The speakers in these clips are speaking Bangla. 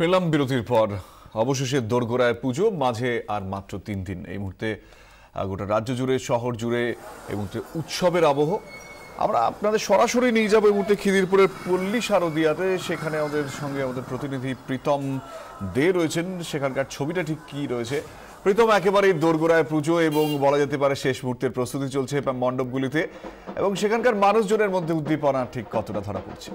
ফিরলাম বিরতির পর। অবশেষে দোরগোড়ায় পুজো, মাঝে আর মাত্র 3 দিন। এই মুহূর্তে গোটা রাজ্য জুড়ে, শহর জুড়ে এই মুহূর্তে উৎসবের আবহ। আমরা আপনাদের সরাসরি নিয়ে যাবো এই মুহূর্তে খিদিরপুরের পল্লী শারদিয়াতে। সেখানে আমাদের সঙ্গে আমাদের প্রতিনিধি প্রীতম দে রয়েছেন। সেখানকার ছবিটা ঠিক কি রয়েছে প্রীতম? একেবারেই দোরগোড়ায় পুজো এবং বলা যেতে পারে শেষ মুহূর্তের প্রস্তুতি চলছে মণ্ডপগুলিতে, এবং সেখানকার মানুষজনের মধ্যে উদ্দীপনা ঠিক কতটা ধরা পড়ছে?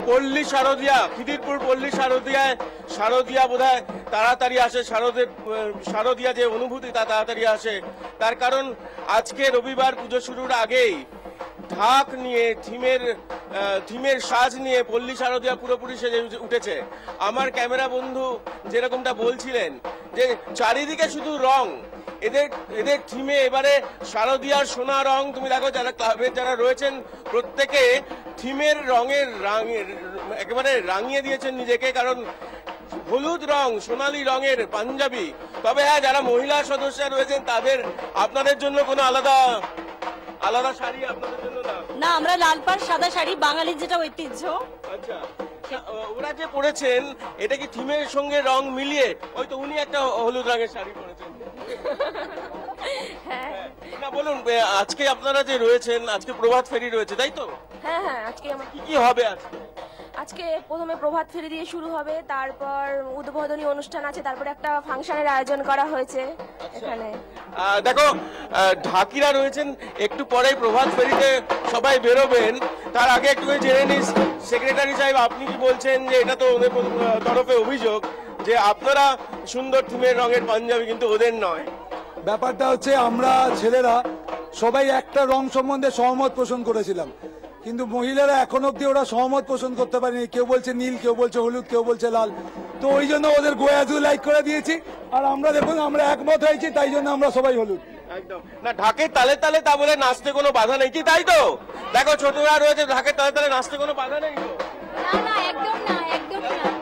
পল্লী শারদিয়া, খিদিরপুর পল্লী শারদিয়ায় শারদিয়া বোধহয় তাড়াতাড়ি আসে। শারদিয়া যে অনুভূতি তা তাড়াতাড়ি আসে। তার কারণ আজকে রবিবার পুজো শুরুর আগেই ঢাক নিয়ে থিমের সাজ নিয়ে পল্লী শারদিয়া পুরোপুরি সেজে উঠেছে। আমার ক্যামেরা বন্ধু যেরকমটা বলছিলেন যে চারিদিকে শুধু রং, এদের থিমে এবারে শারদিয়ার সোনা রং। তুমি দেখো যারা ক্লাবের যারা রয়েছেন প্রত্যেকে থিমের রঙের একেবারে রাঙিয়ে দিয়েছেন নিজেকে, কারণ হলুদ রং, সোনালী রঙের পাঞ্জাবি। তবে হ্যাঁ, যারা মহিলা সদস্য রয়েছেন তাদের আপনাদের জন্য কোনো আলাদা শাড়ি আপনাদের জন্য না, আমরা লাল পাড় সাদা শাড়ি, বাঙালির যেটা ঐতিহ্য। আচ্ছা, ওরা যে পরেছেন এটা কি থিমের সঙ্গে রং মিলিয়ে? হয়তো উনি একটা হলুদ রঙের শাড়ি পরেছেন। না, বলুন, আজকে আপনারা যে রয়েছেন, আজকে প্রভাত ফেরি রয়েছে তাই তো? হ্যাঁ, আজকে কি হবে? আজকে প্রথমে প্রভাত ফেরি দিয়ে শুরু হবে, তারপর উদ্বোধনী অনুষ্ঠান আছে, তারপর একটা ফাংশনের আয়োজন করা হয়েছে এখানে। দেখো, ঢাকিরা রয়েছেন, একটু পরেই প্রভাত ফেরিতে সবাই বেরোবেন। তার আগে একটু জেনে নিস, সেক্রেটারি সাহেব আপনি কি বলছেন? যে এটা তো ওদের তরফে অভিযোগ যে আপনারা সুন্দর থিমের রঙের পাঞ্জাবি, কিন্তু ওদের নয়। ব্যাপারটা হচ্ছে, আমরা ছেলেরা সবাই একটা রং সম্বন্ধে সহমত পোষণ করেছিলাম, কিন্তু মহিলারা এখন অব্দি ওরা সহমত পোষণ করতে পারেনি। কেউ বলছে নীল, কেউ বলছে হলুদ, কেউ বলছে লাল। তো ওই জন্য ওদের গোয়াজু লাইক করে দিয়েছি। আর আমরা দেখুন, আমরা একমত হয়েছি, তাই জন্য আমরা সবাই হলুদ। একদম না, ঢাকের তালে তালে তা বলে নাচতে কোনো বাধা নেই কি? তাই তো দেখো, ছোটরা রয়েছে, ঢাকের তালে তালে নাচতে কোনো বাধা নেই তো? একদম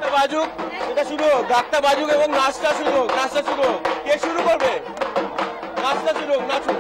না। বাজুক, এটা শুরু হোক, ঢাকটা বাজুক এবং নাচটা শুরু হোক। কে শুরু করবে? নাচটা শুরু হোক, নাচুক।